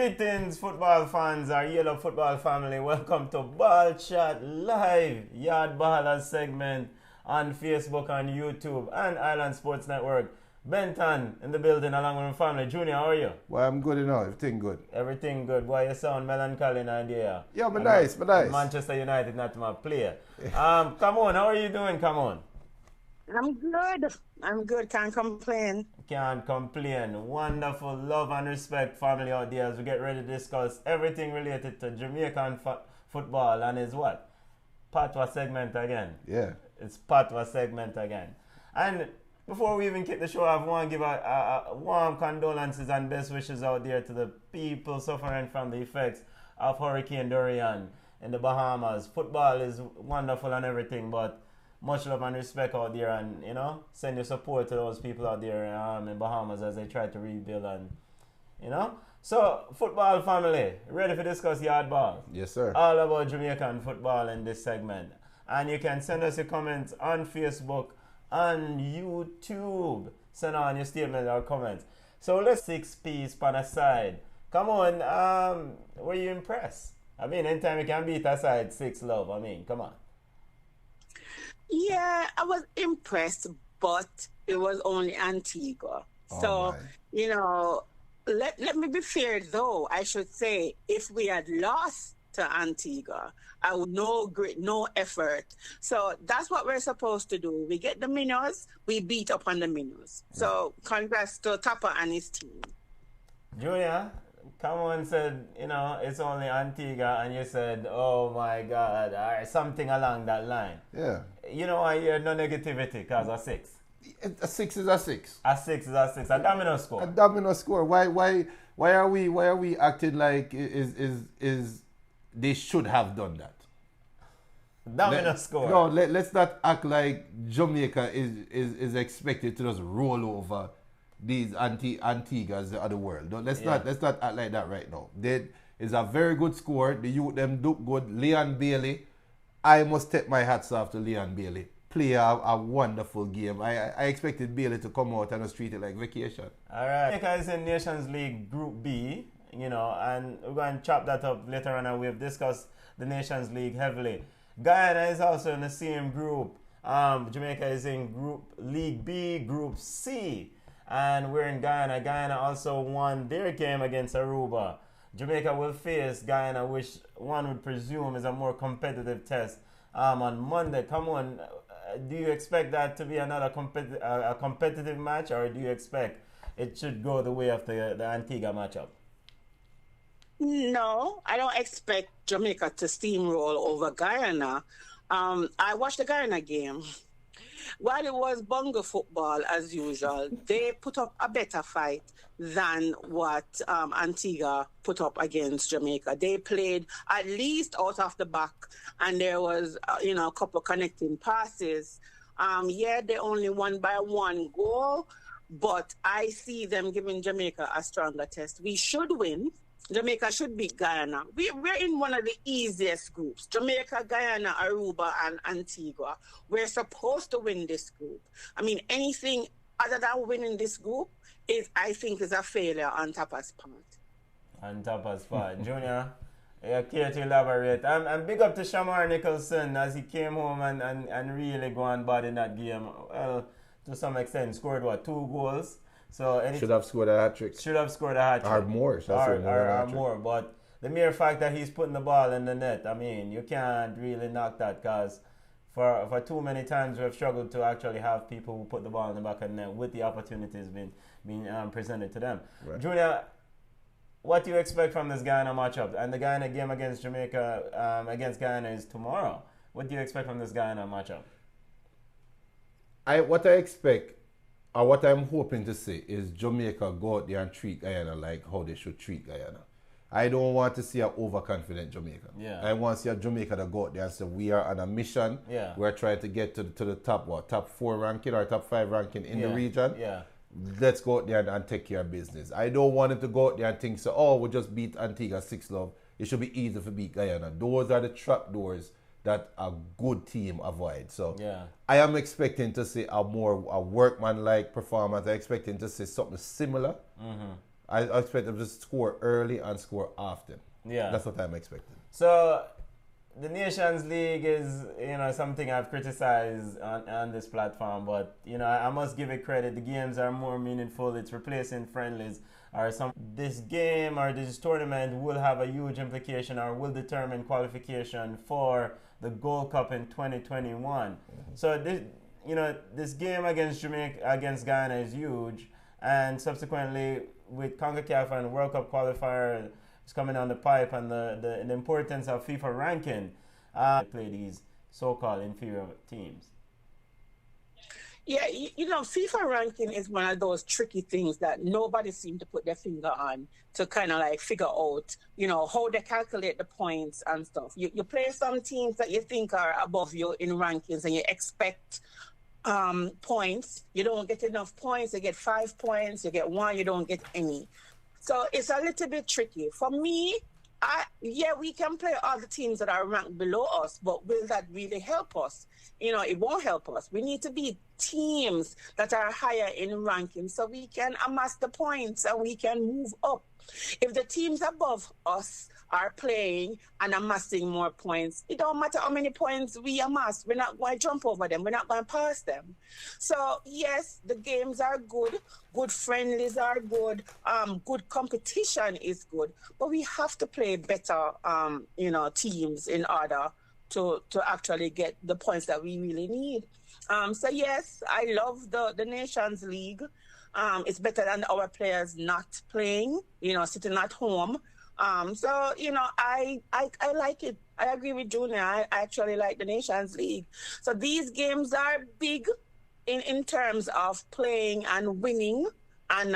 Greetings, football fans, our yellow football family. Welcome to Ball Chat Live, Yawd Ballas segment on Facebook and YouTube and Island Sports Network. Benton in the building along with my family. Junior, how are you? Well, I'm good enough. Everything good. Everything good. Boy, you sound melancholy in idea. Yeah, but nice. Manchester United, not my player. Come on, how are you doing? Come on. I'm good. Can't complain. Can't complain. Wonderful love and respect family out there as we get ready to discuss everything related to Jamaican football and is what? Patwa segment again. Yeah. It's Patwa segment again. And before we even kick the show off, I want to give a warm condolences and best wishes out there to the people suffering from the effects of Hurricane Dorian in the Bahamas. Football is wonderful and everything, but much love and respect out there, and send your support to those people out there in Bahamas as they try to rebuild and So, football family, ready to discuss Yawd Ball? Yes, sir. All about Jamaican football in this segment. And you can send us your comments on Facebook, on YouTube. Send on your statement or comments. So let's 6-piece pan aside. Come on, were you impressed? I mean, anytime you can beat aside 6 love, I mean, come on. Yeah, I was impressed, but it was only Antigua. Let me be fair though. I should say, if we had lost to Antigua, I would no effort. So that's what we're supposed to do. We get the minnows, we beat up on the minnows. So congrats to Tapa and his team. Junior, come on, said, it's only Antigua, and you said, oh my God, or something along that line. Yeah. I hear no negativity because of 6. A 6 is a 6. A 6 is a 6. A domino score. A domino score. Why are we acting like is they should have done that? Domino score. No, let's not act like Jamaica is expected to just roll over these Antiguas of the world. Let's not act like that right now. That is a very good score. The youth them do good. Leon Bailey, I must take my hats off to Leon Bailey. Play a wonderful game. I expected Bailey to come out and just treat it like vacation. All right. Jamaica is in Nations League Group B, and we're going to chop that up later on, and we've discussed the Nations League heavily. Guyana is also in the same group. Jamaica is in Group League B, Group C, and we're in Guyana. Guyana also won their game against Aruba. Jamaica will face Guyana, which one would presume is a more competitive test on Monday. Come on, do you expect that to be another competitive match, or do you expect it should go the way of the Antigua matchup? No, I don't expect Jamaica to steamroll over Guyana. I watched the Guyana game. While it was bunga football as usual, they put up a better fight than what Antigua put up against Jamaica. They played at least out of the back, and there was a couple of connecting passes. They only won by 1 goal, but I see them giving Jamaica a stronger test. We should win. Jamaica should beat Guyana. We're in one of the easiest groups. Jamaica, Guyana, Aruba, and Antigua. We're supposed to win this group. I mean, anything other than winning this group I think is a failure on Tapa's part. On Tapa's part. Junior, you care to elaborate? And big up to Shamar Nicholson as he came home and really gone bad in that game. Well, to some extent, scored 2 goals? So should have scored a hat-trick. Should have scored a hat-trick. Or more. Or more. But the mere fact that he's putting the ball in the net, I mean, you can't really knock that, because for too many times we have struggled to actually have people who put the ball in the back of the net with the opportunities being presented to them. Right. Junior, what do you expect from this Guyana matchup? And the Guyana game against Jamaica, against Guyana is tomorrow. What do you expect from this Guyana matchup? What I expect, or what I'm hoping to see, is Jamaica go out there and treat Guyana like how they should treat Guyana. I don't want to see an overconfident Jamaica. Yeah. I want to see a Jamaica that go out there and say, we are on a mission. Yeah. We're trying to get to the top 4 ranking or top 5 ranking in the region. Yeah. Let's go out there and take care of business. I don't want it to go out there and think, we just beat Antigua 6 love. It should be easy to beat Guyana. Those are the trapdoors that a good team avoid. So I am expecting to see a workman-like performance. I'm expecting to see something similar I expect them to score early and score often. Yeah. That's what I'm expecting. So the Nations League is, something I've criticized on this platform, but I must give it credit. The games are more meaningful. It's replacing friendlies or some. This game or this tournament will have a huge implication or will determine qualification for the Gold Cup in 2021. So this game against Jamaica, against Ghana is huge, and subsequently with CONCACAF and World Cup qualifier is coming down the pipe, and the importance of FIFA ranking play these so-called inferior teams. Yeah, FIFA ranking is one of those tricky things that nobody seems to put their finger on to kind of like figure out, how they calculate the points and stuff. You play some teams that you think are above you in rankings and you expect points. You don't get enough points. You get 5 points. You get 1. You don't get any. So it's a little bit tricky. For me, we can play all the teams that are ranked below us, but will that really help us? It won't help us. We need to be teams that are higher in ranking so we can amass the points and we can move up. If the teams above us are playing and amassing more points, it don't matter how many points we amass. We're not going to jump over them. We're not going to pass them. So, yes, the games are good. Good friendlies are good. Good competition is good. But we have to play better, teams in order to actually get the points that we really need. So, yes, I love the Nations League. It's better than our players not playing, sitting at home. So, I like it. I agree with Junior. I actually like the Nations League. So these games are big in terms of playing and winning. And,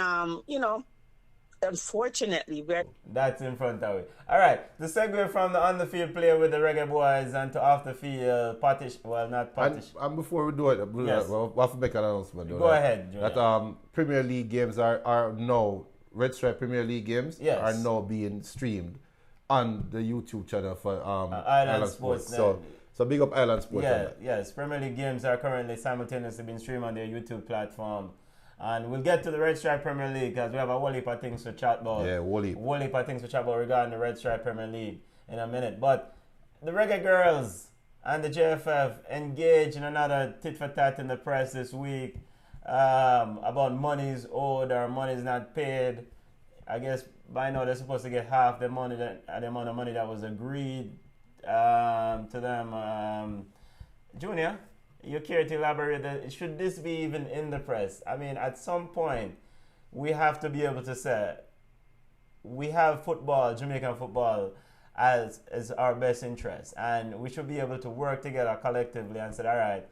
unfortunately, that's in front of it. All right. The segue from the on-the-field player with the Reggae Boyz and to off-the-field partition. Well, not partition. And before we do it, yes. we'll have to make an announcement. Go ahead, Junior. That Premier League games are now, Red Stripe Premier League games are now being streamed on the YouTube channel for Island Sports. So big up Island Sports. Yeah, yes. Premier League games are currently simultaneously being streamed on their YouTube platform. And we'll get to the Red Stripe Premier League because we have a whole heap of things to chat about. Yeah, whole heap of things to chat about regarding the Red Stripe Premier League in a minute. But the Reggae Girlz and the JFF engaged in another tit-for-tat in the press this week about monies owed or monies not paid. I guess by now they're supposed to get half the money the amount of money that was agreed to them. Junior, you care to elaborate? Should this be even in the press? I mean, at some point, we have to be able to say we have football, Jamaican football, as our best interest, and we should be able to work together collectively and say, all right,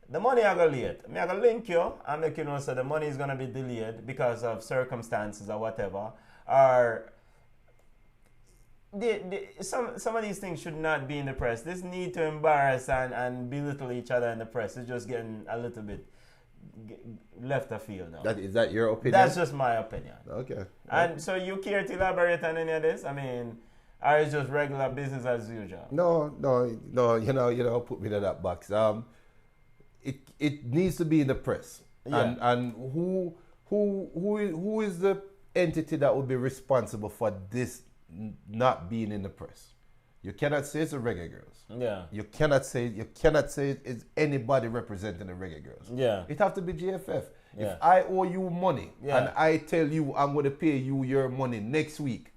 the money I go late. I go link you and make you know so the money is gonna be delayed because of circumstances or whatever. Or some of these things should not be in the press. This need to embarrass and belittle each other in the press is just getting a little bit left afield now. Is that your opinion? That's just my opinion. Okay. And so you care to elaborate on any of this? I mean, or it's just regular business as usual? No. You know, put me in that box. It needs to be in the press. Yeah. And who is the entity that would be responsible for this not being in the press? You cannot say it's the Reggae Girlz. Yeah. You cannot say it's anybody representing the Reggae Girlz. Yeah. It have to be GFF. Yeah. If I owe you money and Yeah. I tell you I'm going to pay you your money next week,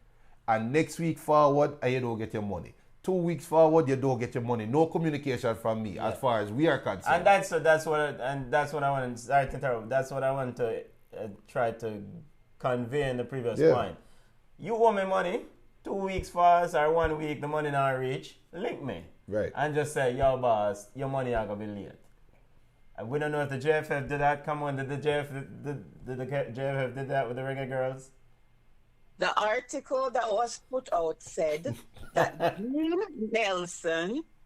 and next week forward you don't get your money. 2 weeks forward, you don't get your money. No communication from me as far as we are concerned. And that's what I want to sorry to interrupt. That's what I want to try to convey in the previous point. You owe me money. 2 weeks fast or 1 week, the money not reach. Link me. Right. And just say, yo, boss, your money are gonna be late. And we don't know if the JFF did that. Come on, did the JFF did that with the Reggae Girlz? The article that was put out said that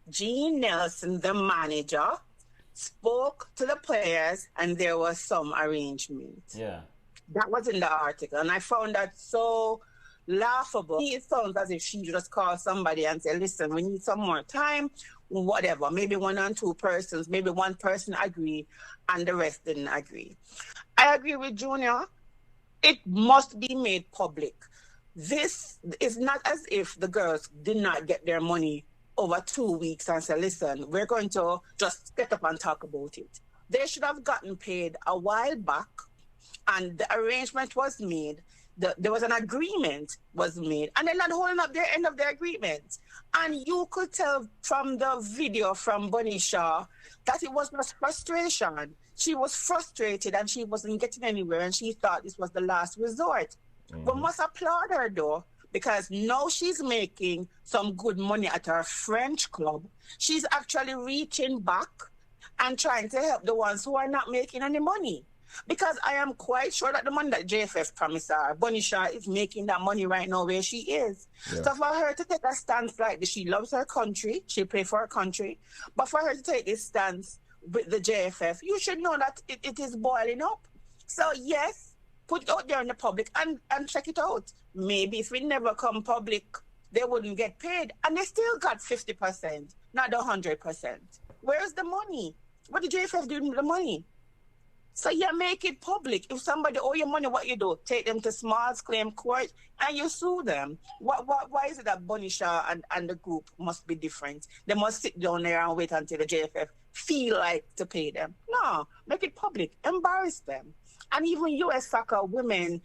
Gene Nelson, the manager, spoke to the players and there was some arrangement. Yeah. That was in the article. And I found that so laughable. It sounds as if she just called somebody and said, listen, we need some more time, whatever. Maybe 1 or 2 persons, maybe one person agreed and the rest didn't agree. I agree with Junior. It must be made public. This is not as if the girls did not get their money over 2 weeks and say, listen, we're going to just get up and talk about it. They should have gotten paid a while back, and the arrangement was made. There was an agreement was made, and they're not holding up their end of the agreement. And you could tell from the video from Bunny Shaw that it was not frustration. She was frustrated and she wasn't getting anywhere, and she thought this was the last resort. We must applaud her though, because now she's making some good money at her French club. She's actually reaching back and trying to help the ones who are not making any money. Because I am quite sure that the money that JFF promised her, Bunny Shaw is making that money right now where she is. Yeah. So for her to take a stance like this, she loves her country, she plays for her country, but for her to take this stance with the JFF, you should know that it is boiling up. So yes, put it out there in the public and check it out. Maybe if we never come public, they wouldn't get paid. And they still got 50%, not 100%. Where's the money? What did JFF do with the money? So you make it public. If somebody owe you money, what you do? Take them to Smalls Claim Court and you sue them. Why is it that Bunny Shaw and the group must be different? They must sit down there and wait until the JFF feel like to pay them. No, make it public. Embarrass them. And even US soccer women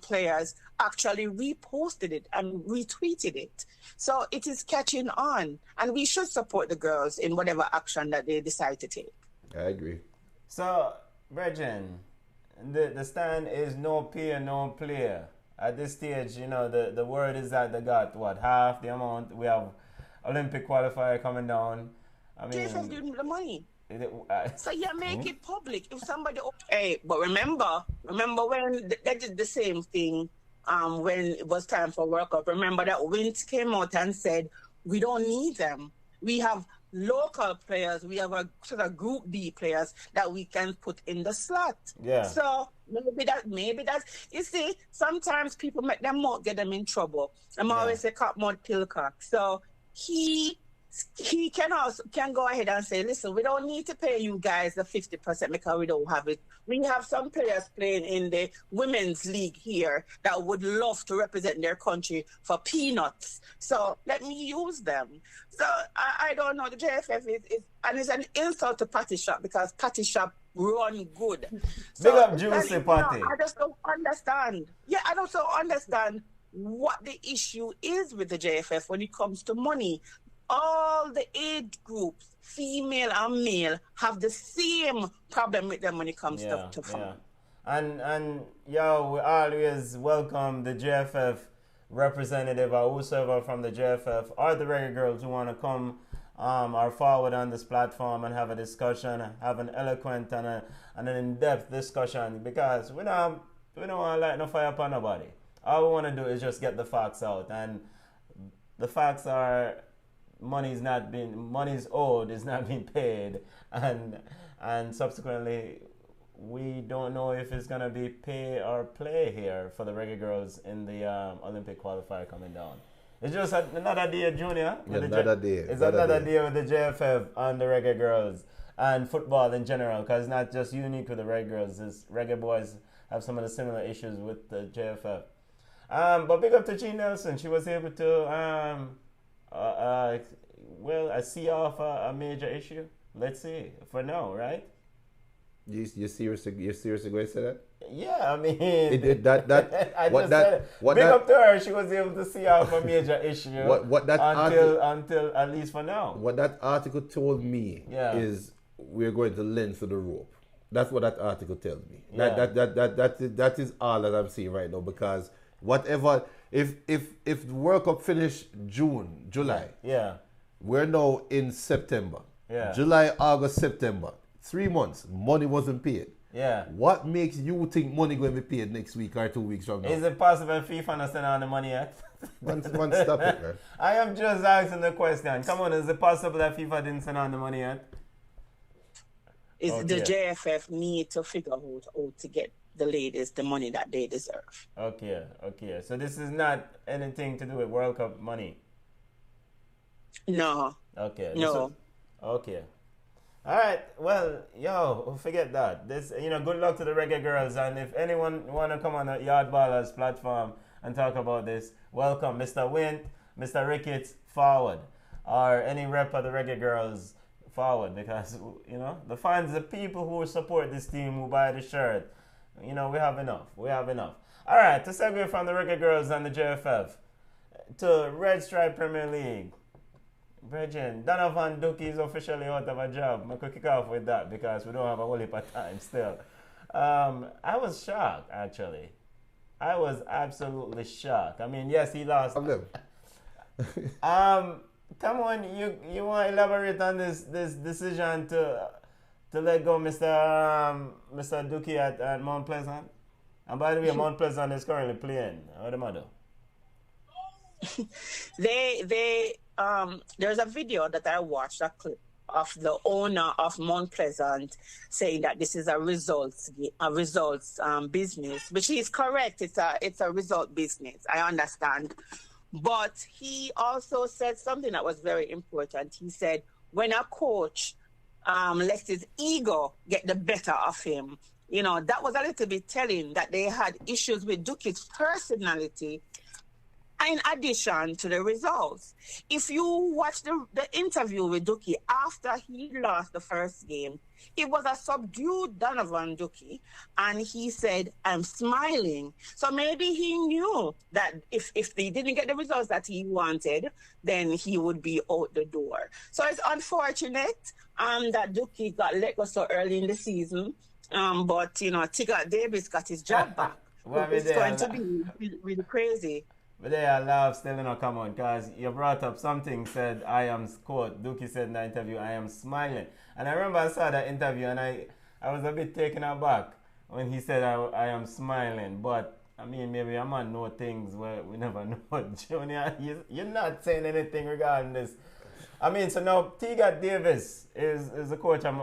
players actually reposted it and retweeted it. So it is catching on. And we should support the girls in whatever action that they decide to take. I agree. So, Brethren, the stand is no peer, no player. At this stage, you know, the word is that they got, what, half the amount. We have Olympic qualifier coming down. I mean, JFF giving the money. So you make it public. If somebody, hey, but remember when they did the same thing when it was time for World Cup. Remember that Wint came out and said, we don't need them. We have local players. We have a sort of Group B players that we can put in the slot. Yeah. So maybe that's, you see, sometimes people make them out, get them in trouble. I'm always say cop mud kill cock. So he can go ahead and say, listen, we don't need to pay you guys the 50% because we don't have it. We have some players playing in the women's league here that would love to represent their country for peanuts. So let me use them. So I don't know. The JFF is and it's an insult to Patty Shop because Patty Shop run good. So, big up Juicy Patty. I just don't understand. Yeah, I don't understand what the issue is with the JFF when it comes to money. All the age groups, female and male, have the same problem with them when it comes to fun. Yeah. And we always welcome the JFF representative or whosoever from the JFF or the Reggae Girls who want to come or forward on this platform and have a discussion, have an eloquent and an in-depth discussion, because we don't want to light no fire upon nobody. All we want to do is just get the facts out, and the facts are money's owed, is not being paid, and subsequently we don't know if it's gonna be pay or play here for the Reggae Girls in the Olympic qualifier coming down. It's just another day, Junior. Another day. It's another day with the JFF and the Reggae Girls and football in general, because it's not just unique with the Reggae Girls. Reggae Boyz have some of the similar issues with the JFF. But big up to Jean Nelson. She was able to I see off a major issue. Let's see for now, right? You seriously going to say that? Yeah, I mean, big up to her. She was able to see off a major issue. Until at least for now. What that article told me is we're going to lend to the rope. That's what that article tells me. Yeah. That is all that I'm seeing right now, because whatever, if the World Cup finished July, we're now in September. Yeah. July, August, September. 3 months, money wasn't paid. Yeah. What makes you think money going to be paid next week or 2 weeks from now? Is it possible FIFA not send on the money yet? One stop it, man. I am just asking the question. Come on, is it possible that FIFA didn't send on the money yet? The JFF need to figure out how to get the ladies the money that they deserve. Okay. So this is not anything to do with World Cup money? No. Okay. No. Okay. All right. Well, forget that. This, good luck to the Reggae Girls. And if anyone want to come on the Yawd Ballas platform and talk about this, welcome, Mr. Wint, Mr. Ricketts, forward, or any rep of the Reggae Girls, forward, because the fans, the people who support this team, who buy the shirt, we have enough. We have enough. All right. To segue from the Reggae Girls and the JFF to Red Stripe Premier League. Brethren, Donovan Ducky is officially out of a job. I could kick off with that because we don't have a whole heap of time still. I was shocked, actually. I was absolutely shocked. I mean, yes, he lost. Come on, you want to elaborate on this decision to let go Mr. Ducky at Mount Pleasant? And by the way, Mount Pleasant is currently playing. What am I doing? There's a video that I watched, a clip of the owner of Mount Pleasant saying that this is a results business, which is correct. It's a result business. I understand, but he also said something that was very important. He said when a coach lets his ego get the better of him, that was a little bit telling that they had issues with Ducky's personality. In addition to the results, if you watch the interview with Ducky after he lost the first game, it was a subdued Donovan Ducky, and he said, "I'm smiling." So maybe he knew that if they didn't get the results that he wanted, then he would be out the door. So it's unfortunate that Ducky got let go so early in the season, but Tigger Davis got his job back. It's going to be really crazy. But there I laugh still, come on, because you brought up something, said, quote, Ducky said in the interview, "I am smiling." And I remember I saw that interview and I was a bit taken aback when he said, I am smiling. But, I mean, maybe I might know things where we never know. Junior, you're not saying anything regarding this. I mean, so now Tigger Davis is the coach of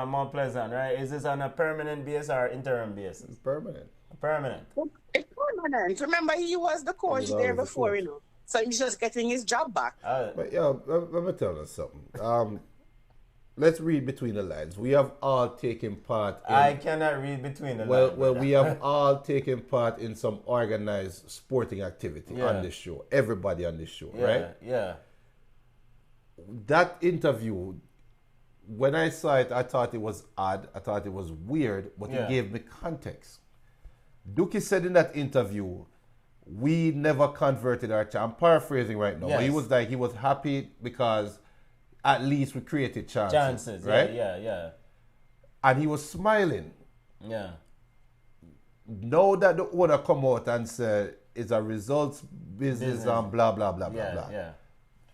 Mount Pleasant, right? Is this on a permanent basis or interim basis? It's permanent. Permanent. It's permanent. Remember, he was the coach there before, So he's just getting his job back. But let me tell you something. Let's read between the lines. We have all taken part in... I cannot read between the lines. Well, we have all taken part in some organized sporting activity on this show. Everybody on this show, right? Yeah. That interview, when I saw it, I thought it was odd. I thought it was weird, but it gave me context. Ducky said in that interview, "We never converted our chance." I'm paraphrasing right now. But he was like, he was happy because at least we created chances. Right? Yeah. And he was smiling. Yeah. Now that the owner come out and said it's a results business and blah, blah, blah, blah, blah. Yeah.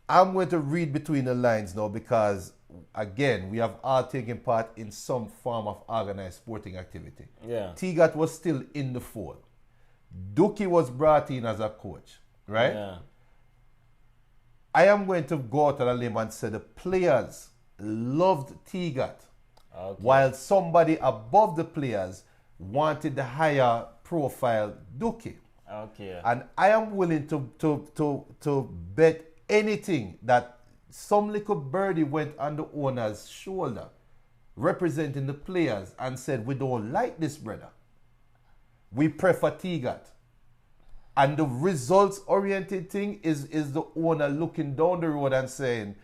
I'm going to read between the lines now because, again, we have all taken part in some form of organized sporting activity. Yeah. Tigger was still in the fold. Ducky was brought in as a coach, right? Yeah. I am going to go out on a limb and say the players loved Tigger, while somebody above the players wanted the higher profile Ducky. Okay. And I am willing to bet anything that some little birdie went on the owner's shoulder representing the players and said, "We don't like this, brother. We prefer Tigger." And the results-oriented thing is the owner looking down the road and saying,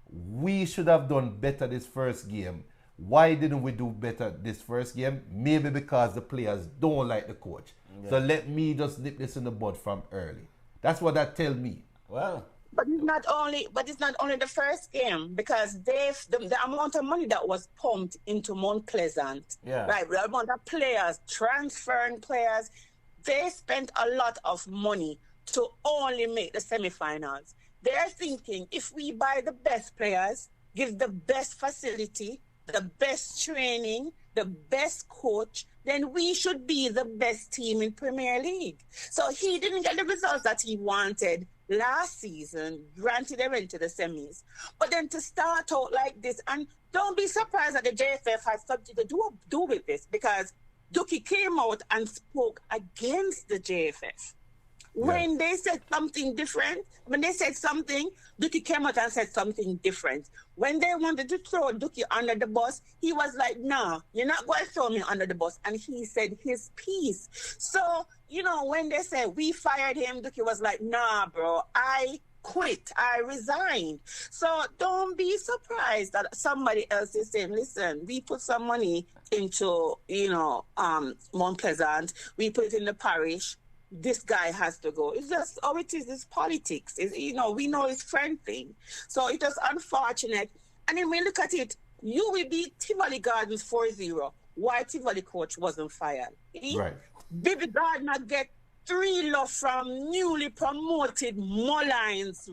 "We should have done better this first game. Why didn't we do better this first game? Maybe because the players don't like the coach. Yeah. So let me just nip this in the bud from early." That's what that tell me. Well, But it's not only the first game, because the amount of money that was pumped into Mount Pleasant, right? The amount of players, transferring players, they spent a lot of money to only make the semifinals. They're thinking, if we buy the best players, give the best facility, the best training, the best coach, then we should be the best team in Premier League. So he didn't get the results that he wanted last season. Granted, they went to the semis. But then to start out like this, and don't be surprised that the JFF has something to do with this, because Ducky came out and spoke against the JFF. When they said something different, when they said something, Dookie came out and said something different. When they wanted to throw Dookie under the bus, he was like, nah, you're not going to throw me under the bus. And he said his piece. So, you know, when they said we fired him, Dookie was like, nah, bro, I quit. I resigned. So don't be surprised that somebody else is saying, listen, we put some money into, you know, Mount Pleasant. We put it in the parish. This guy has to go. It's just how it is. It's politics. It's, you know, we know it's friend thing. So it was unfortunate. And then when you look at it, you will beat Tivoli Gardens 4-0. Why Tivoli coach wasn't fired? Right. Bibi Gardner get 3 love from newly promoted Mullines.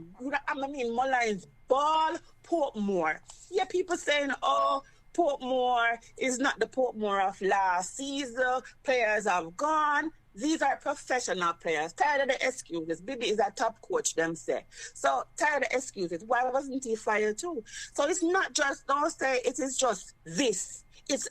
I mean, Mullines ball Portmore. Yeah, people saying, oh, Portmore is not the Portmore of last season. Players have gone. These are professional players. Tired of the excuses. Bibi is a top coach, them say. So, tired of the excuses. Why wasn't he fired too? So, it's not just, don't say it is just this. It's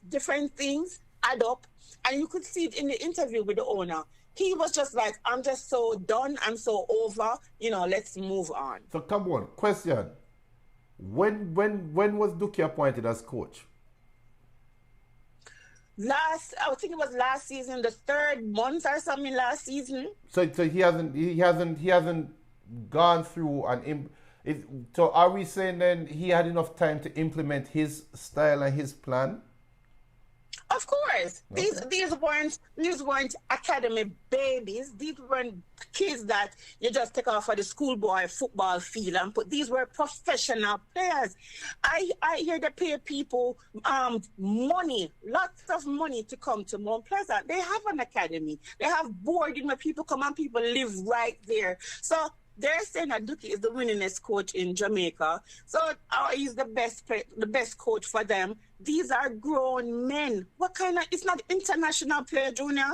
different things add up. And you could see it in the interview with the owner. He was just like, I'm just so done. I'm so over. You know, let's move on. So, come on. Question. When was Dookie appointed as coach? I think it was last season, the 3rd month or something last season. So he hasn't gone through so are we saying then he had enough time to implement his style and his plan? Of course. Okay. These weren't academy babies. These weren't kids that you just take off of the schoolboy football field and put. These were professional players. I hear they pay people money, lots of money to come to Mount Pleasant. They have an academy. They have boarding where people come and people live right there. So they're saying that Dookie is the winningest coach in Jamaica. So he's the best coach for them. These are grown men. What kind of, it's not international player, Junior.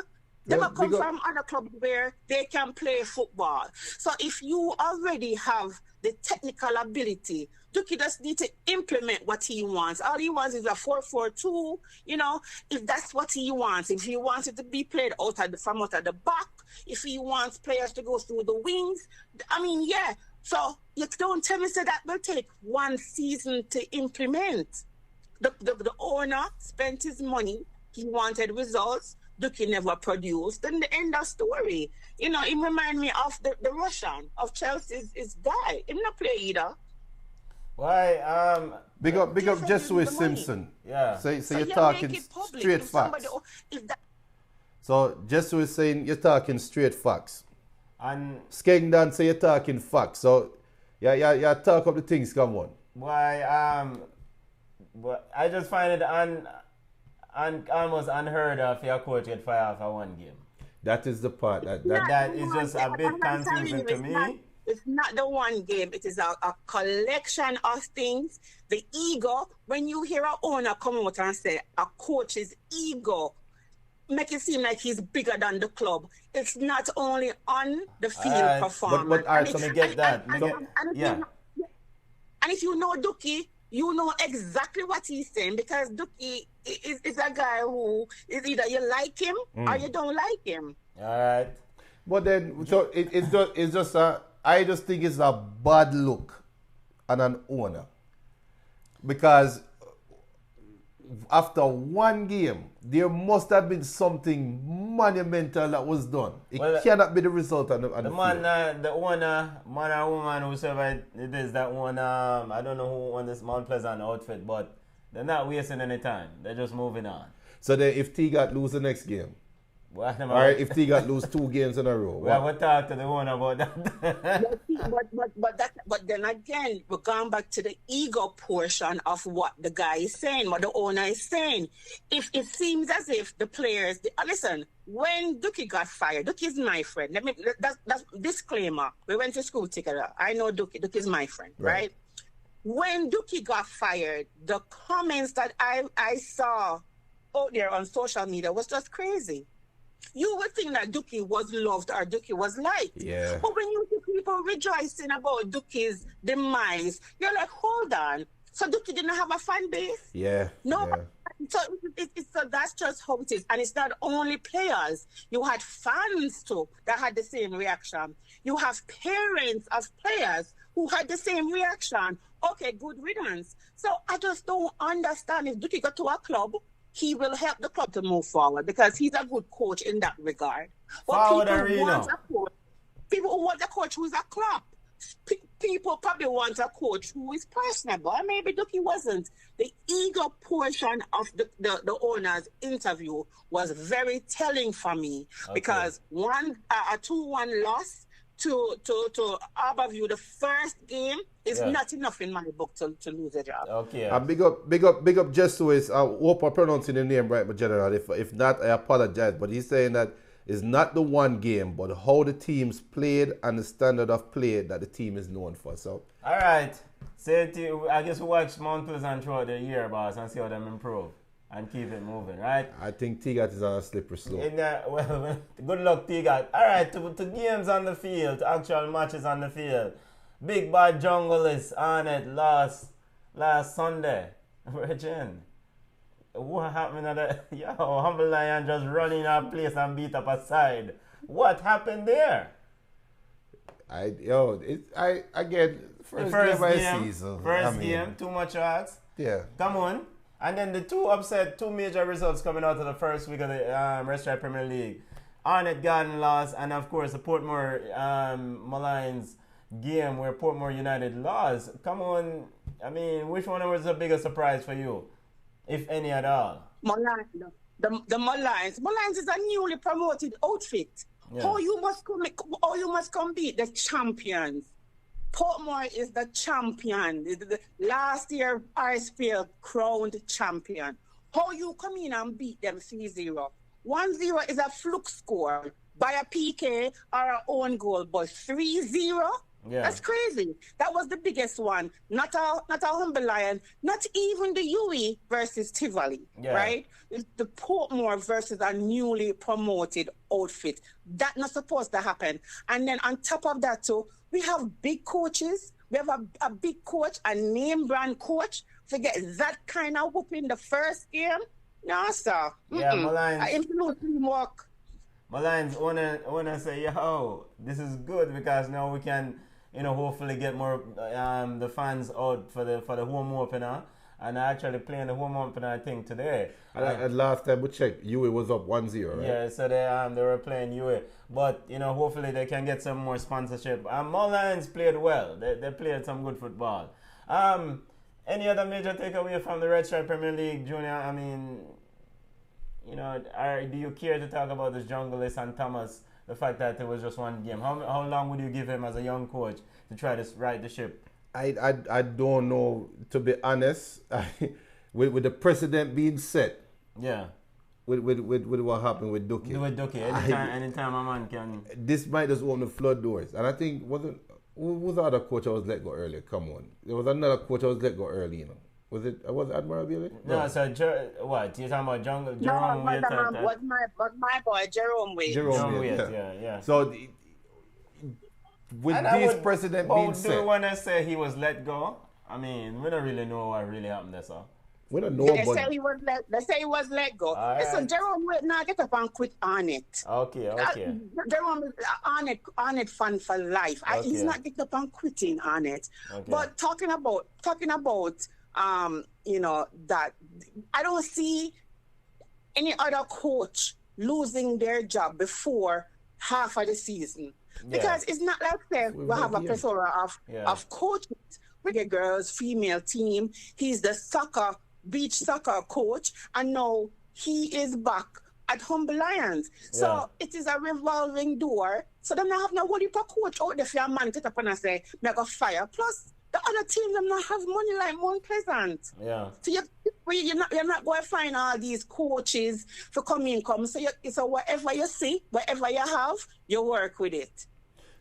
They will come from other clubs where they can play football. So if you already have the technical ability, Dookie just need to implement what he wants. All he wants is a 4-4-2, you know, if that's what he wants. If he wants it to be played from out of the back, if he wants players to go through the wings, I mean, yeah. So you don't tell me that will take 1 season to implement. The owner spent his money. He wanted results. Dookie never produced. Then the end of story. You know, it reminds me of the Russian of Chelsea's guy. He not play either. Why? Big up Jesue Simpson. Yeah. So you're talking straight facts. So Jesue is saying you're talking straight facts. And Skengdan say you're talking facts. So yeah, talk up the things. Come on. Why? But I just find it almost unheard of your coach get fired for 1 game. That is the part that is just a bit confusing to me. It's not the 1 game. It is a collection of things. The ego, when you hear an owner come out and say a coach's ego, make it seem like he's bigger than the club. It's not only on the field performance. But all right, so me get that. And if you know Dookie, you know exactly what he's saying, because Dookie is a guy who is either you like him or you don't like him. All right. But then, so it's just I just think it's a bad look on an owner, because after 1 game, there must have been something monumental that was done. It cannot be the result on the field. The owner, man or woman, whoever it is that won, I don't know who won this Mount Pleasant outfit, but they're not wasting any time. They're just moving on. So then if T-Got lose the next game, or if T-Got lose 2 games in a row, we have to talk to the owner about that. but then again, we're going back to the ego portion of what the guy is saying, what the owner is saying. If it seems as if the players, listen, when Dookie got fired, Dookie is my friend. That's disclaimer. We went to school together. I know Dookie. Dookie is my friend, right? When Dookie got fired, the comments that I saw out there on social media was just crazy. You would think that Dookie was loved or Dookie was liked. Yeah. But when you see people rejoicing about Dookie's demise, you're like, hold on. So Dookie didn't have a fan base? Yeah. Nobody so so that's just how it is. And it's not only players. You had fans too that had the same reaction. You have parents of players who had the same reaction. Okay, good riddance. So I just don't understand. If Duty got to a club, he will help the club to move forward because he's a good coach in that regard. But people who want a coach who's a club. People probably want a coach who is personable. And maybe Ducky wasn't. The ego portion of the owner's interview was very telling for me because a 2-1 loss to Harborview the first game is not enough in my book to lose a job. Okay. And big up Jesu is I hope I'm pronouncing the name right, my general. If not, I apologize. But he's saying that it's not the one game, but how the teams played and the standard of play that the team is known for. So all right. Say to you, I guess we watch Mount Pleasant throughout the year, boss, and see how them improve. And keep it moving, right? I think T-Gat is on a slippery slope. Well, good luck, T-Gat. All right, to games on the field, to actual matches on the field. Big Bad Jungle is on it last Sunday. Virgin. What happened at the... Yo, Humble Lion just running out of place and beat up a side. What happened there? Again, first game of the season. First game, too much odds. Yeah. Come on. And then the two major results coming out of the first week of the RSPL Premier League. Arnett Garden lost, and of course the Portmore Malines game where Portmore United lost. Come on, I mean, which one was the biggest surprise for you, if any at all? Malines, the Malines. Malines is a newly promoted outfit. Yeah. How you must compete the champions. Portmore is the champion. The last year RSPL crowned champion. How you come in and beat them 3-0? 1-0 is a fluke score by a PK or an own goal, but 3-0? Yeah. That's crazy. That was the biggest one. Not a Humble Lion, not even the Yui versus Tivoli, right? The Portmore versus a newly promoted outfit. That's not supposed to happen. And then on top of that too, we have big coaches. We have a big coach, a name brand coach. To get that kind of whooping the first game, no, sir. Yeah, Malines. I implement teamwork. Malines, wanna say, yo, this is good because now we can, hopefully get more the fans out for the home opener. And actually playing the home opener, I think, today. And last time we checked, UA was up 1-0, right? Yeah, so they were playing UA. But, hopefully they can get some more sponsorship. Malines played well. They played some good football. Any other major takeaway from the Red Stripe Premier League, Junior? I mean, do you care to talk about this Junglist and Thomas, the fact that it was just one game? How long would you give him as a young coach to try to right the ship? I don't know, to be honest. With the precedent being set. Yeah. With what happened with Ducky. With Ducky. Anytime a man can. This might just open the flood doors. And I think, who was the other coach I was let go earlier? Come on. There was another coach I was let go early, Was it Admiral Bailey? No, so what? You're talking about Jerome Waite? Was my boy, Jerome Waite. Jerome Waite, yeah. So, with this precedent being set. Do you want to say he was let go? I mean, we don't really know what really happened there, so. We don't know, they say he was let go. Right. So Jerome Waite now get up and quit on it. Okay. Jerome is on it fan for life. Okay. He's not getting up and quitting on it. Okay. But talking about that I don't see any other coach losing their job before half of the season. Yeah. Because it's not like we have a plethora of coaches. Reggae Girlz female team. He's the beach soccer coach, and now he is back at Humble Lions. So it is a revolving door. So them not have no money per coach out there for a man get up and say, me go fire. Plus the other teams them not have money like Mount Pleasant. Yeah. So you're not going to find all these coaches for come. So whatever you see, whatever you have, you work with it.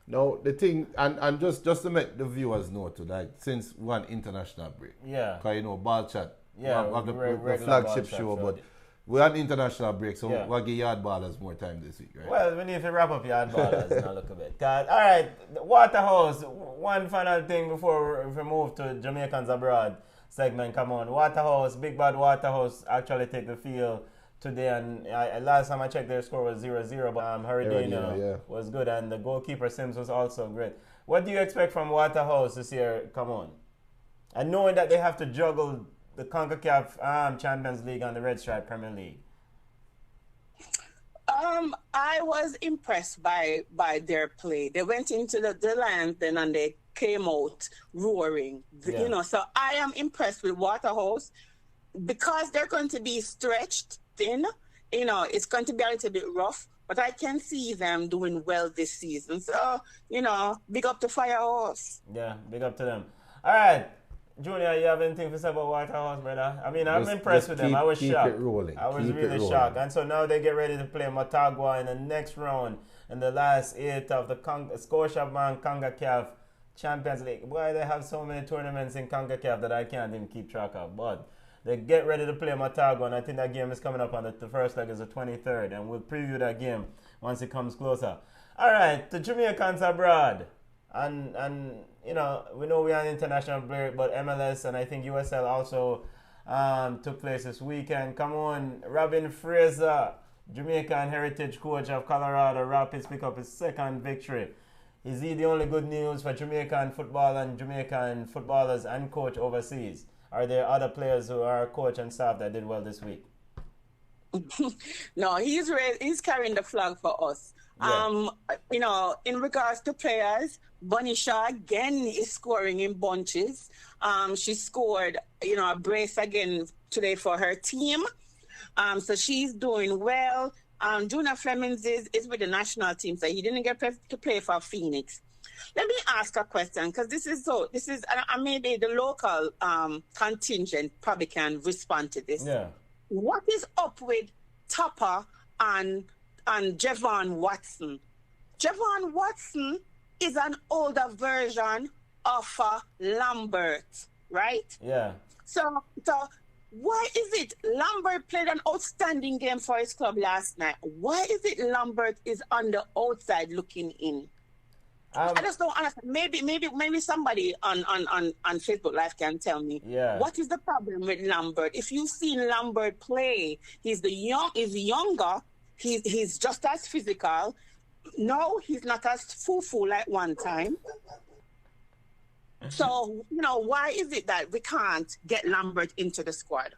No, the thing, and just to make the viewers know too, like since one international break. Yeah. Because Ball Chat. Yeah. The flagship show, but we're on international break, so we'll give Yawd Ballas more time this week, right? Well, we need to wrap up Yawd Ballas now look a bit. All right, Waterhouse, one final thing before we move to Jamaicans abroad. segment. Come on, Waterhouse, Big Bad Waterhouse actually take the field today, and last time I checked their score was 0-0, but Heredino was good, and the goalkeeper Sims was also great. What do you expect from Waterhouse this year? Come on. And knowing that they have to juggle the CONCACAF Champions League and the Red Stripe Premier League. I was impressed by their play. They went into the Lions then and they came out roaring. You know, so I am impressed with Waterhouse because they're going to be stretched thin. You know, it's going to be a little bit rough, but I can see them doing well this season. So, you know, big up to Firehouse. Yeah, big up to them. All right. Junior, you have anything to say about Waterhouse, brother? I mean, I'm impressed with them. I was shocked. It rolling. I was really shocked. And so now they get ready to play Motagua in the next round in the last 8 of the Scotiabank CONCACAF Champions League. Boy, they have so many tournaments in CONCACAF that I can't even keep track of. But they get ready to play Motagua, and I think that game is coming up on the first leg is the 23rd, and we'll preview that game once it comes closer. All right, the Jamaicans abroad. And you know we are an international break, but MLS and I think USL also took place this weekend. Come on, Robin Fraser, Jamaican heritage coach of Colorado Rapids, pick up his second victory. Is he the only good news for Jamaican football and Jamaican footballers and coach overseas? Are there other players who are coach and staff that did well this week? No, he's carrying the flag for us. Yeah. You know, in regards to players, Bunny Shaw again is scoring in bunches. She scored, you know, a brace again today for her team. So she's doing well. Junior Flemings is with the national team, so he didn't get to play for Phoenix. Let me ask a question, because this is maybe the local contingent probably can respond to this. Yeah. What is up with Tupper and Javon Watson? Javon Watson is an older version of Lambert, right? Yeah. So why is it Lambert played an outstanding game for his club last night? Why is it Lambert is on the outside looking in? I just don't understand. Maybe somebody on Facebook Live can tell me. Yeah. What is the problem with Lambert? If you've seen Lambert play, he's younger. He's just as physical. No, he's not as foo-foo like one time. So, you know, why is it that we can't get Lambert into the squad?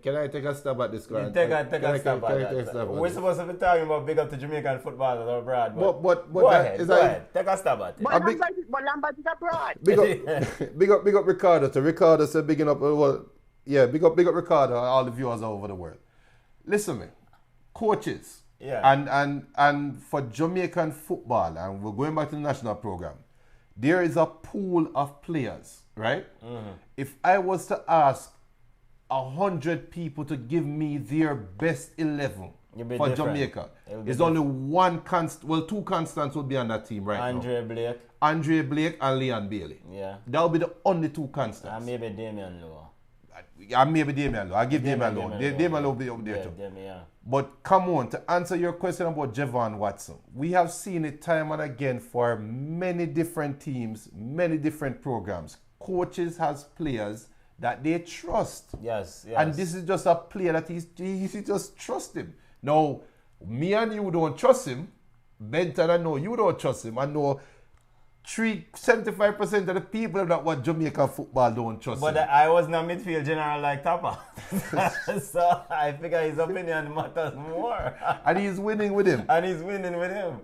Can I take a stab at this squad? Take a stab at that. We're supposed to be talking about big up to Jamaican footballers abroad. But go ahead. Take a stab at it. But Lambert is abroad. Big up Ricardo. So Ricardo said big up Ricardo and all the viewers all over the world. Listen, man. Coaches. Yeah. And for Jamaican football, and we're going back to the national program, there is a pool of players, right? Mm-hmm. If I was to ask 100 people to give me their best 11 for different. Jamaica, there's only two constants would be on that team right now. Andre Blake and Leon Bailey. Yeah. That would be the only two constants. And maybe Damian Lowe. I'll give Damian Lowe. Damian Lowe will be up there too. But come on, to answer your question about Javon Watson, we have seen it time and again for many different teams, many different programs. Coaches has players that they trust. Yes. And this is just a player that he just trust him. Now, me and you don't trust him. Benton, I know you don't trust him. I know 75% of the people that want Jamaican football don't trust him. But I was not midfield general like Tapa. So I figure his opinion matters more. And he's winning with him.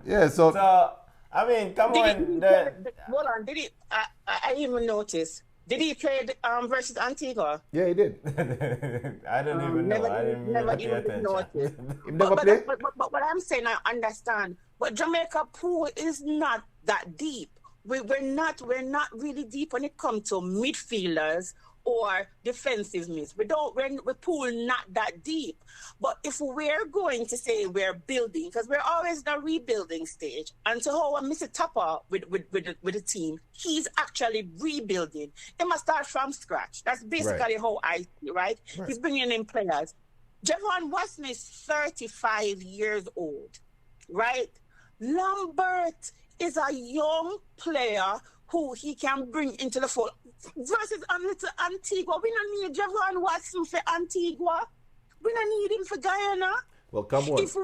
Yeah, so I mean, come on. Hold on, did he? I even noticed. Did he play versus Antigua? Yeah, he did. I don't even know. I didn't really pay attention. But what I'm saying, I understand. But Jamaica pool is not that deep. We're not really deep when it comes to midfielders or defensive mids. We pool not that deep. But if we're going to say we're building, because we're always in a rebuilding stage, and so how Mr. Tupper with the team, he's actually rebuilding. They must start from scratch. That's basically how I see, right? He's bringing in players. Javon Watson is 35 years old, right? Lambert is a young player who he can bring into the fold. Versus a little Antigua. We don't need Javon Watson for Antigua. We don't need him for Guyana. Well, come on. If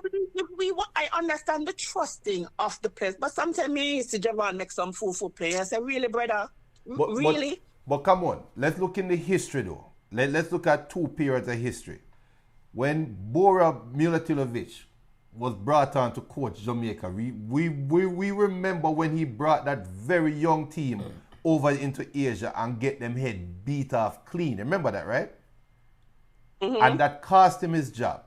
we I understand the trusting of the players, but sometimes me used to Javon make some fool play. I say, really, brother? Really? But come on. Let's look in the history, though. Let's look at 2 periods of history. When Bora Milutilovic was brought on to coach Jamaica, we remember when he brought that very young team over into Asia and get them head beat off clean. Remember that, right? Mm-hmm. And that cost him his job.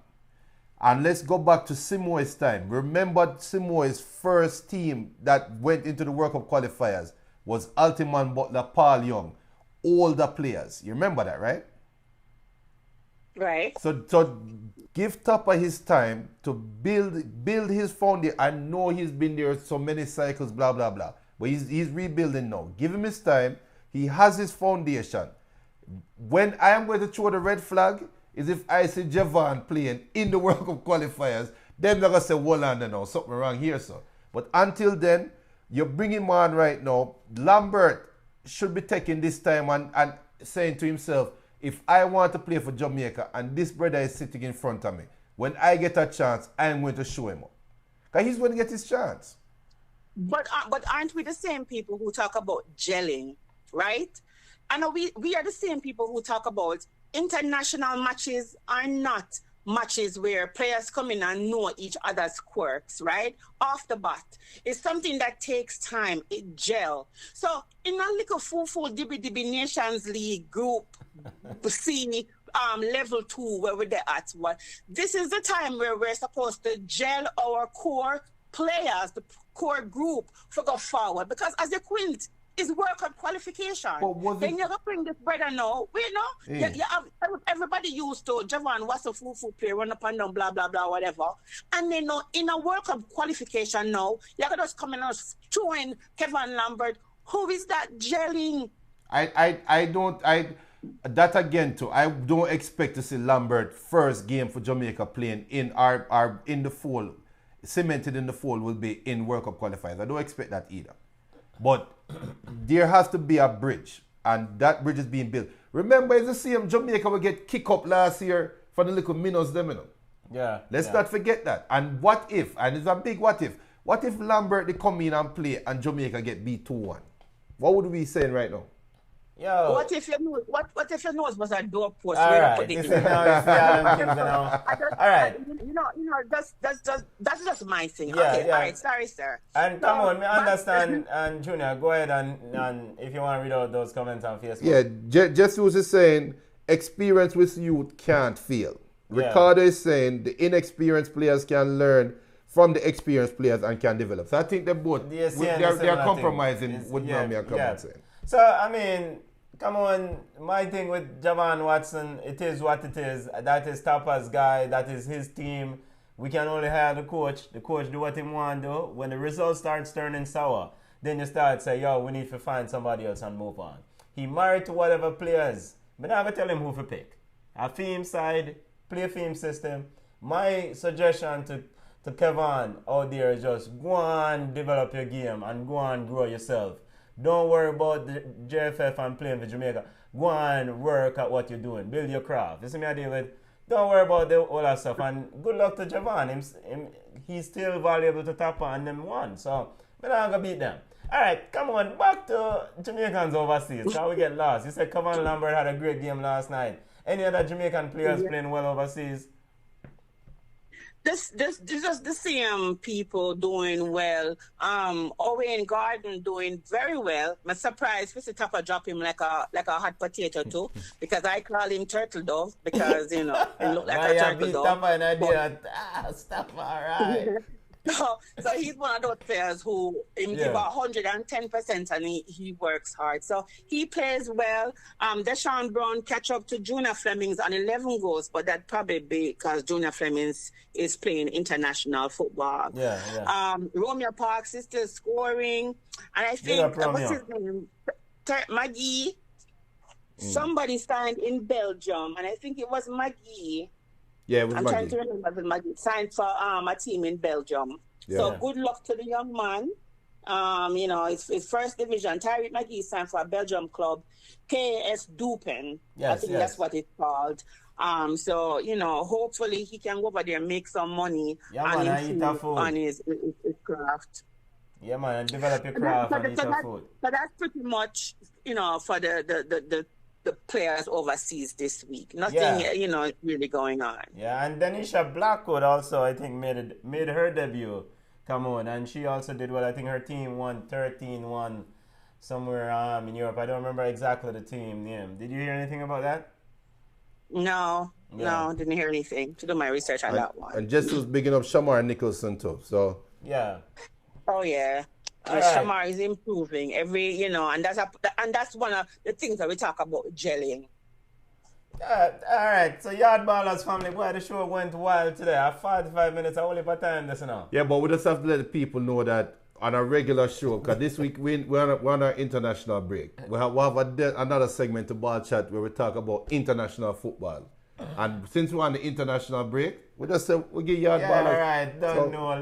And let's go back to Simoe's time. Remember Simoe's first team that went into the World Cup qualifiers was Altiman Butler, Paul Young, older players. You remember that, right? Right. So give Tupper his time to build his foundation. I know he's been there so many cycles, blah, blah, blah. But he's rebuilding now. Give him his time. He has his foundation. When I am going to throw the red flag is if I see Javon playing in the World Cup qualifiers, then they're going to say, well, now, something wrong here, sir. But until then, you're bringing him on right now. Lambert should be taking this time and saying to himself, if I want to play for Jamaica and this brother is sitting in front of me, when I get a chance, I'm going to show him up. Because he's going to get his chance. But aren't we the same people who talk about gelling, right? I know we are the same people who talk about international matches are not matches where players come in and know each other's quirks, right? Off the bat. It's something that takes time. It gel. So in a little full dibby Nations League group C level 2 where we're at, what this is the time where we're supposed to gel our core players, the core group for go forward. Because as a quint is World Cup qualification. Then you're going to bring this brother now. We know. You have everybody used to Javon was a full play, run up and down, blah, blah, blah, whatever. And then in a World Cup qualification now, you're going to just come in and throwing Kevin Lambert. Who is that gelling? That again too, I don't expect to see Lambert first game for Jamaica playing in our in the fold, cemented in the fold will be in World Cup qualifiers. I don't expect that either. But there has to be a bridge, and that bridge is being built. Remember, it's the same Jamaica will get kicked up last year for the little minnows them, you know. Yeah. Let's not forget that. And what if, and it's a big what if Lambert they come in and play and Jamaica get beat 2-1? What would we be saying right now? Yo. What if your nose was a doorpost? All right. You all right. That's just my thing. Yeah, okay, yeah. all right. Sorry, sir. And come on, me understand. And Junior, go ahead and if you want to read out those comments on Facebook. Yeah, Jesus is saying experience with youth can't fail. Yeah. Ricardo is saying the inexperienced players can learn from the experienced players and can develop. So I think they're both they're compromising with Nami and Kaman saying. So I mean, come on, my thing with Javon Watson, it is what it is. That is Tapper's guy, that is his team. We can only hire the coach. The coach do what he want to do. When the results starts turning sour, then you start say, yo, we need to find somebody else and move on. He married to whatever players. But I never tell him who to pick. A theme side, play theme system. My suggestion to Kevin out there is just go on, develop your game and go on, grow yourself. Don't worry about the JFF and playing for Jamaica. Go and work at what you're doing. Build your craft. You see me, David? Don't worry about all that stuff. And good luck to Javon. He's still valuable to Tapper and them one. So, I'm not going to beat them. All right, come on. Back to Jamaicans overseas. How we get lost? You said Kevin Lambert had a great game last night. Any other Jamaican players playing well overseas? This just the same people doing well. Owen Gordon doing very well. I'm surprised Mr. Tapper drop him like a hot potato too, because I call him Turtle Dove because he look like a turtle dove. Stop, all right. So he's one of those players who give 110% and he works hard. So he plays well. Deshaun Brown catch up to Junior Flemings on 11 goals, but that probably because Junior Flemings is playing international football. Romeo Parks is still scoring. And I think, what's his name? Maggie. Somebody signed in Belgium, and I think it was Maggie. Yeah, it was I'm Maggie. trying to remember the Maggie signed for a team in Belgium. Yeah. So good luck to the young man. It's first division. Tyreek McGee signed for a Belgium club, KS Dupen. Yes, I think yes. that's what it's called. So hopefully he can go over there and make some money and improve food. on his craft. Yeah, man, and develop your craft and eat your food. So that's pretty much, for the players overseas this week. Nothing, really going on. Yeah, and Denisha Blackwood also, I think, made her debut come on, and she also did well. I think her team won 13-1 somewhere in Europe. I don't remember exactly the team name. Did you hear anything about that? No, didn't hear anything. To do my research on that one. And just was bigging up Shamar Nicholson too. So yeah. Oh yeah. Right. Shamar is improving and that's one of the things that we talk about gelling. All right, so Yawd Ballas family, boy, the show went wild today. At 45 minutes, I only for time this now. Yeah, but we just have to let the people know that on a regular show, because this week we're on our international break. We'll have another segment to Ball Chat where we talk about international football. And since we're on the international break, we just say we give Yawd Ballas. All right,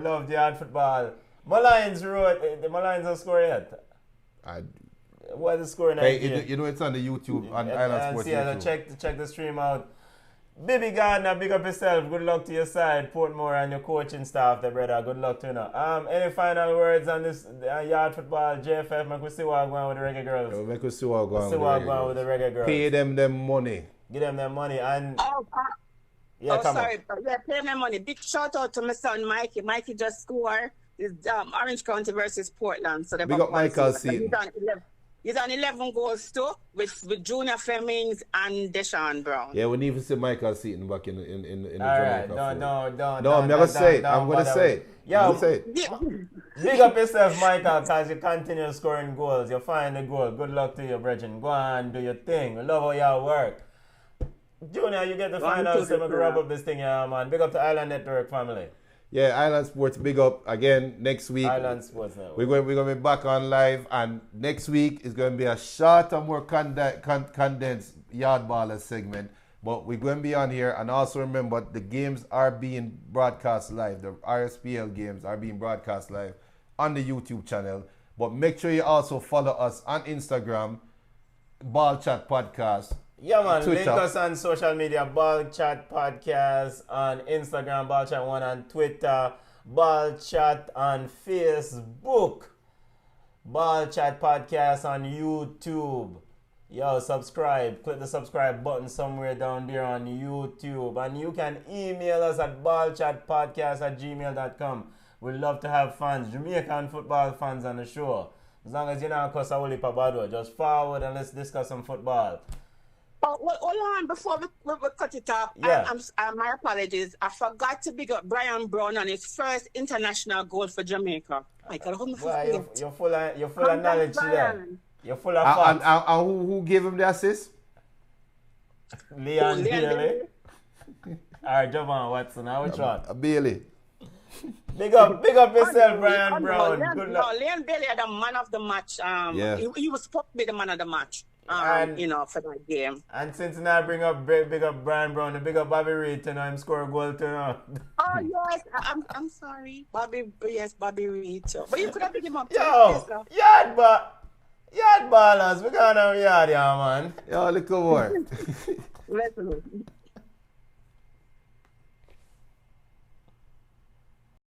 love the Yawd football. Malines wrote, the Malines have scored yet? What is the score in that game? It's on the YouTube, on Island Sports YouTube. Check the stream out. Baby Gardner, big up yourself. Good luck to your side, Portmore, and your coaching staff there, brother. Good luck to you. Any final words on this Yawd football, JFF? Make we see what going with the Reggae Girls. Make we see what going with the Reggae Girls. Pay them money. Give them their money. And sorry. Yeah, pay them money. Big shout out to my son, Mikey. Mikey just scored. It's Orange County versus Portland. So big up Michael Seaton. He's on 11 goals too with Junior Flemings and Deshaun Brown. Yeah, we need to see Michael Seaton back in the All Jamaica. Right, no, I'm never say it. I'm gonna say it. Yo, big up yourself, Michael, because you continue scoring goals. You find the goal. Good luck to you, brethren. Go on, do your thing. We love how y'all work. Junior, you get the final, so we can wrap up this thing, yeah, man. Big up to Island Network family. Yeah, Island Sports, big up again next week. Island Sports Network. We're going to be back on live, and next week is going to be a shorter, more condensed Yawd Ballas segment. But we're going to be on here, and also remember the games are being broadcast live. The RSPL games are being broadcast live on the YouTube channel. But make sure you also follow us on Instagram, Ball Chat Podcast. Yeah, man. Twitter. Link us on social media. Ball Chat Podcast on Instagram. Ball Chat 1 on Twitter. Ball Chat on Facebook. Ball Chat Podcast on YouTube. Yo, subscribe. Click the subscribe button somewhere down there on YouTube. And you can email us at ballchatpodcast@gmail.com. We'd love to have fans, Jamaican football fans on the show. As long as you're not cuss a whole heap of bad word, just forward and let's discuss some football. Oh, hold on, before we cut it off, yeah. My apologies. I forgot to big up Brian Brown on his first international goal for Jamaica. You're full of knowledge today. You're full of facts. And who gave him the assist? Leon Bailey. Alright, Jovan Watson, how which one? Bailey. Big up yourself, Brian Brown. Good luck. Leon Bailey had the man of the match. He was supposed to be the man of the match. For that game. And since now I bring up big up Brian Brown, big up Bobby Reid, him score a goal too. Oh yes, I'm sorry, Bobby Reid. But you could have picked him up. Yo, Yawd Ballas, we got our Yawd, yeah, man. Yo, look over. Listen.